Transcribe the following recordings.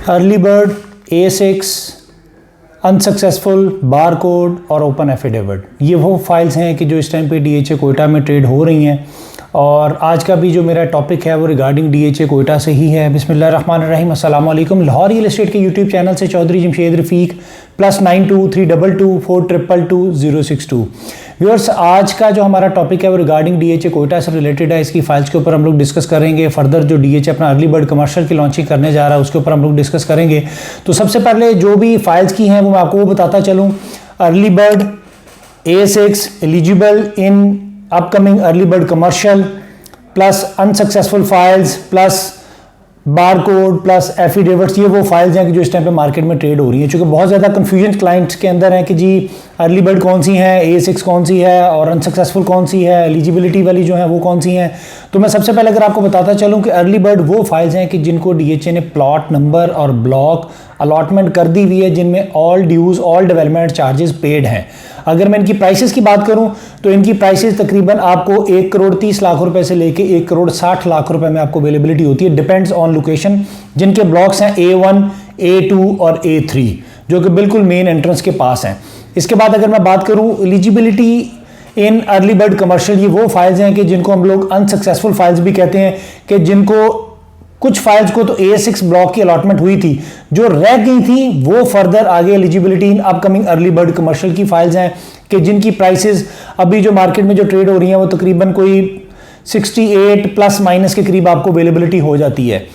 Early bird, A6, unsuccessful, bar code और open affidavit, ये वो फाइल्स हैं कि जो इस टाइम पे DHA कोयटा में ट्रेड हो रही हैं। और आज का भी जो मेरा टॉपिक है वो रिगार्डिंग DHA कोयटा से ही है। बिस्मिल्लाहिर्रहमानिर्रहीम, अस्सलाम वालेकुम। लाहौर रियल एस्टेट के यूट्यूब चैनल से चौधरी जमशेद रफ़ीक +9232224062 व्यूअर्स, आज का जो हमारा टॉपिक है वो रिगार्डिंग DHA कोयटा से रिलेटेड है। इसकी फाइल्स के ऊपर हम लोग डिस्कस करेंगे। फर्दर जो DHA अपना अर्ली बर्ड कमर्शियल की लॉन्चिंग करने जा रहा है उसके ऊपर हम लोग डिस्कस करेंगे। तो सबसे पहले जो भी फाइल्स की हैं वो मैं आपको वो बताता चलूँ। Early bird A6 eligible in upcoming early bird commercial plus unsuccessful files plus bar code plus affidavits, ये वो फाइल्स हैं कि जो इस टाइम पे मार्केट में ट्रेड हो रही हैं। चूँकि बहुत ज़्यादा कन्फ्यूजन क्लाइंट्स के अंदर है कि जी अर्ली बर्ड कौन सी है, A6 कौन सी है और अनसक्सेसफुल कौन सी है, एलिजिबिलिटी वाली जो है वो कौन सी हैं। तो मैं सबसे पहले अगर आपको बताता चलूँ कि अर्ली बर्ड वो फाइल्स हैं कि जिनको DHA ने प्लॉट नंबर और ब्लॉक अलॉटमेंट कर दी हुई है, जिनमें ऑल ड्यूज़ ऑल डेवलपमेंट चार्जेस पेड हैं। अगर मैं इनकी प्राइसेस की बात करूं तो इनकी प्राइसेस तकरीबन आपको 1,30,00,000 रुपए से लेके 1,60,00,000 रुपए में आपको अवेलेबिलिटी होती है, डिपेंड्स ऑन लोकेशन। जिनके ब्लॉक्स हैं A1, A2 और A3 जो कि बिल्कुल मेन एंट्रेंस के पास हैं। इसके बाद अगर मैं बात करूं eligibility in early bird commercial, ये वो फाइल्स हैं कि जिनको हम लोग अनसक्सेसफुल फाइल्स भी कहते हैं, कि जिनको कुछ फाइल्स को तो A6 ब्लॉक की अलॉटमेंट हुई थी, जो रह गई थी वो फर्दर आगे eligibility in upcoming early bird commercial की फाइल्स हैं कि जिनकी प्राइसेस अभी जो मार्केट में जो ट्रेड हो रही हैं वो तकरीबन कोई 68 प्लस माइनस के करीब आपको अवेलेबिलिटी हो जाती है।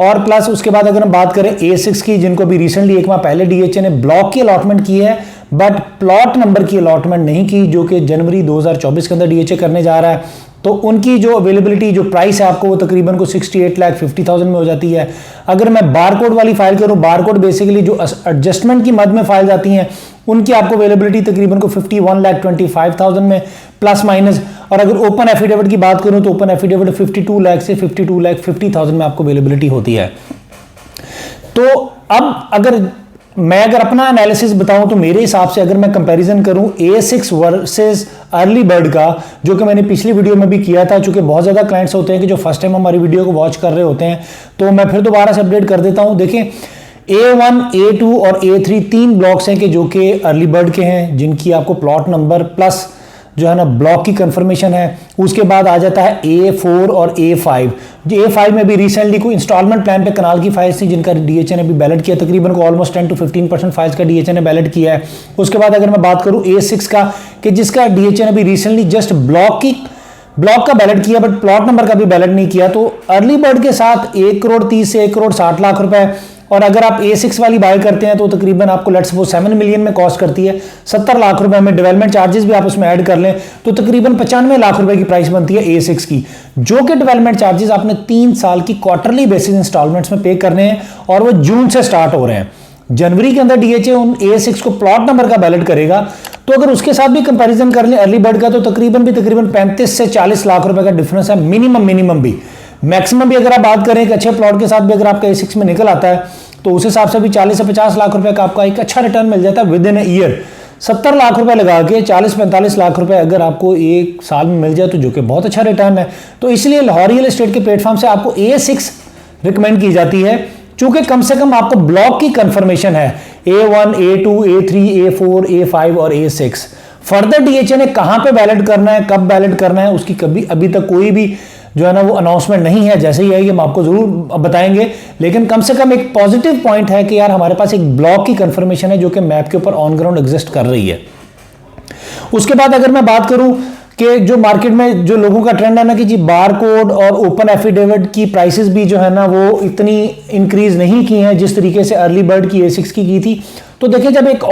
और प्लस उसके बाद अगर हम बात करें A6 की, जिनको भी रिसेंटली एक माह पहले DHA ने ब्लॉक की अलॉटमेंट की है बट प्लॉट नंबर की अलॉटमेंट नहीं की, जो कि जनवरी 2024 के अंदर DHA करने जा रहा है, तो उनकी जो अवेलेबिलिटी जो प्राइस है आपको वो तकरीबन को 68,50,000 में हो जाती है। अगर मैं बारकोड वाली फाइल करूं, बारकोड बेसिकली जो एडजस्टमेंट की मद में फाइल्स आती हैं उनकी आपको अवेलेबिलिटी तकरीबन को 51,25,000 में प्लस माइनस। और अगर ओपन एफिडेविट की बात करूं तो ओपन एफिडेविट 52 लाख से 52,50,000 में आपको अवेलेबिलिटी होती है। तो अब अगर अपना एनालिसिस बताऊं तो मेरे हिसाब से अगर मैं कंपैरिजन करूं A6 वर्सेस अर्ली बर्ड का, जो कि मैंने पिछली वीडियो में भी किया था, चूंकि बहुत ज़्यादा क्लाइंट्स होते हैं कि जो फर्स्ट टाइम हमारी वीडियो को वॉच कर रहे होते हैं, तो मैं फिर दोबारा से अपडेट कर देता हूं। देखें, A1, A2 और A3 तीन ब्लॉक्स हैं कि जो कि अर्ली बर्ड के हैं, जिनकी आपको प्लॉट नंबर प्लस जो है ना ब्लॉक की कंफर्मेशन है। उसके बाद आ जाता है A4 और A5। जो A5 में भी रिसेंटली कोई इंस्टॉलमेंट प्लान पे कनाल की फाइल्स थी जिनका DHA ने भी बैलेट किया, तकरीबन को ऑलमोस्ट 10 to 15% फाइल्स का DHA ने बैलेट किया है। उसके बाद अगर मैं बात करूं A6 का, कि जिसका DHA ने भी रिसेंटली जस्ट ब्लॉक का बैलेट किया बट प्लॉट नंबर का भी बैलेट नहीं किया, तो अर्ली बर्ड के साथ 1,30,00,000 से 1,60,00,000 रुपए। और अगर आप A6 वाली बाय करते हैं तो तकरीबन आपको लेट्स सपोज 7 मिलियन में कॉस्ट करती है, 70 लाख रुपए में। डेवलपमेंट चार्जेस भी आप उसमें ऐड कर लें तो तकरीबन 95 लाख रुपए की प्राइस बनती है A6 की, जो कि डेवलपमेंट चार्जेस आपने 3 साल की क्वार्टरली बेसिस इंस्टॉलमेंट्स में पे करने हैं और वो जून से स्टार्ट हो रहे हैं। जनवरी के अंदर DHA उन A6 को प्लॉट नंबर का बैलेट करेगा, तो अगर उसके साथ भी कंपैरिजन कर लें अर्ली बर्ड का तो तकरीबन 35 से 40 लाख रुपए का डिफरेंस है मिनिमम भी। मैक्सिमम भी अगर आप बात करें कि अच्छे प्लॉट के साथ भी अगर आपका A6 में निकल आता है तो उस हिसाब से भी 40 से 50 लाख रुपए का आपका एक अच्छा रिटर्न मिल जाता है with in a year. 70 lakh रुपए लगा के 40-45 लाख रुपए अगर आपको एक साल में मिल जाए तो जो कि बहुत अच्छा रिटर्न है। तो इसलिए लाहौर रियल एस्टेट के प्लेटफॉर्म से आपको A6 रिकमेंड की जाती है, चूंकि कम से कम आपको ब्लॉक की कंफर्मेशन है A1, A2, A3, A4, A5 और A6। फर्दर DHA ने कहां पे बैलेट करना है, कब बैलेट करना है, उसकी कभी अभी तक कोई भी जो है ना वो अनाउंसमेंट नहीं है। जैसे ही आएगी हम आपको जरूर बताएंगे, लेकिन कम से कम एक पॉजिटिव पॉइंट है कि यार हमारे पास एक ब्लॉक की कंफर्मेशन है जो कि मैप के ऊपर ऑन ग्राउंड एग्जिस्ट कर रही है। उसके बाद अगर मैं बात करूं कि जो मार्केट में जो लोगों का ट्रेंड है ना कि जी बार कोड और ओपन एफिडेविट की प्राइसेस भी जो है ना वो इतनी इंक्रीज नहीं की हैं जिस तरीके से अर्ली बर्ड की A6 की थी। तो देखिए, जब एक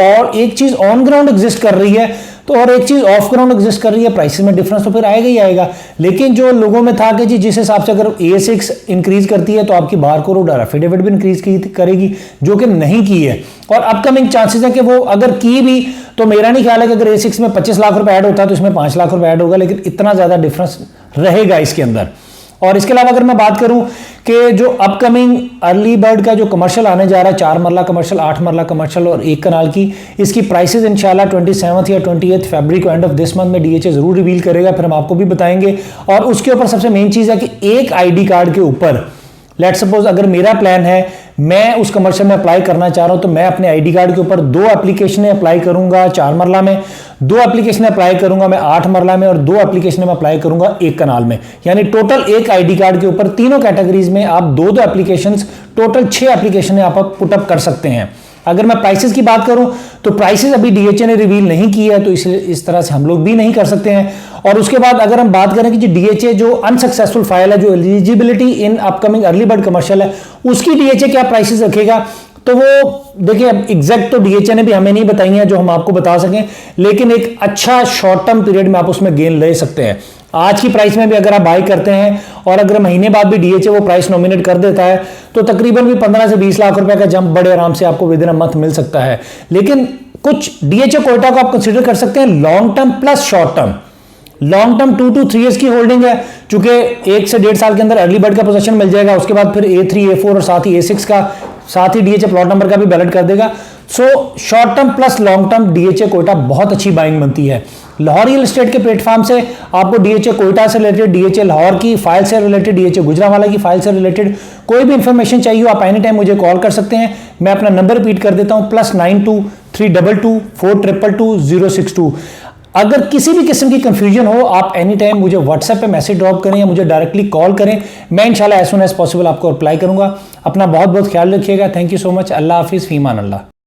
चीज ऑन ग्राउंड एग्जिस्ट कर रही है तो और एक चीज ऑफ ग्राउंड एग्जिस्ट कर रही है, प्राइसेस में डिफरेंस तो फिर आएगा ही आएगा। लेकिन जो लोगों में था कि जी जिस हिसाब से अगर A6 इंक्रीज करती है तो आपकी बार कोड और एफिडेविट भी इंक्रीज करेगी, जो कि नहीं की है। और अपकमिंग चांसेस है कि वो अगर की भी तो मेरा नहीं ख्याल है कि अगर A6 में 25 लाख रुपए ऐड होता है तो इसमें 5 लाख रुपए ऐड होगा, लेकिन इतना ज्यादा डिफरेंस रहेगा इसके अंदर। और इसके अलावा अगर मैं बात करूं कि जो अपकमिंग अर्ली बर्ड का जो कमर्शियल आने जा रहा है, 4 मरला कमर्शियल, 8 मरला कमर्शियल और 1 कनाल की, इसकी प्राइसेस इंशाल्लाह 27 या 28 फरवरी को एंड ऑफ दिस मंथ में DHA जरूर रिवील करेगा, फिर हम आपको भी बताएंगे। और उसके ऊपर सबसे मेन चीज है कि एक ID कार्ड के ऊपर लेट्स सपोज अगर मेरा प्लान है मैं उस कमर्शियल में अप्लाई करना चाह रहा हूं, तो मैं अपने आईडी कार्ड के ऊपर 2 एप्लीकेशनें अप्लाई करूंगा 4 मरला में, 2 एप्लीकेशन अप्लाई करूंगा मैं 8 मरला में, और 2 एप्लीकेशन में अप्लाई करूंगा 1 कनाल में। यानी टोटल एक आईडी कार्ड के ऊपर तीनों कैटेगरीज में आप 2-2 एप्लीकेशंस, टोटल 6 एप्लीकेशन आप पुटअप कर सकते हैं। अगर मैं प्राइसेस की बात करूं तो प्राइसेस अभी डीएचए ने रिवील नहीं की है, तो इसलिए इस तरह से हम लोग भी नहीं कर सकते हैं। और उसके बाद अगर हम बात करें कि जो डीएचए जो अनसक्सेसफुल फाइल है, जो eligibility in upcoming early bird commercial है, उसकी डीएचए क्या प्राइसेस रखेगा, तो वो देखिए एग्जैक्ट तो डीएचए ने भी हमें नहीं बताई है जो हम आपको बता सकें, लेकिन एक अच्छा शॉर्ट टर्म पीरियड में आप उसमें गेन ले सकते हैं। आज की प्राइस में भी अगर आप बाई करते हैं और अगर महीने बाद भी डीएचए वो प्राइस नॉमिनेट कर देता है, तो तकरीबन भी 15 से 20 लाख रुपए का जंप बड़े आराम से आपको विद इन अ मंथ मिल सकता है। लेकिन कुछ डीएचए कोटा को आप कंसीडर कर सकते हैं long term plus short term. Long term 2 to 3 years की होल्डिंग है, चूंकि 1 से 1.5 साल के अंदर अर्ली बर्ड का पोजीशन मिल जाएगा, उसके बाद फिर A3 A4 और साथ ही A6 का, साथ ही डीएचए प्लॉट नंबर का भी बैलेट कर देगा। So short term plus long term DHA quota बहुत अच्छी बाइंग बनती है। लाहौर रियल एस्टेट के प्लेटफॉर्म से आपको डीएचए कोटा से रिलेटेड, डीएचए लाहौर की फाइल से रिलेटेड, डीएचए गुजरांवाला की फाइल से रिलेटेड कोई भी इंफॉर्मेशन चाहिए हो, आप एनी टाइम मुझे कॉल कर सकते हैं। मैं अपना नंबर रिपीट कर देता हूं, +92 322 422 062। अगर किसी भी किस्म की कंफ्यूजन हो, आप एनी टाइम मुझे व्हाट्सएप पे मैसेज ड्रॉप करें या मुझे डायरेक्टली कॉल करें, मैं इंशाल्लाह एज सून एज पॉसिबल आपको रिप्लाई करूंगा। अपना बहुत बहुत ख्याल रखिएगा। Thank you so much. अल्लाह हाफिज़, फीमान अल्लाह।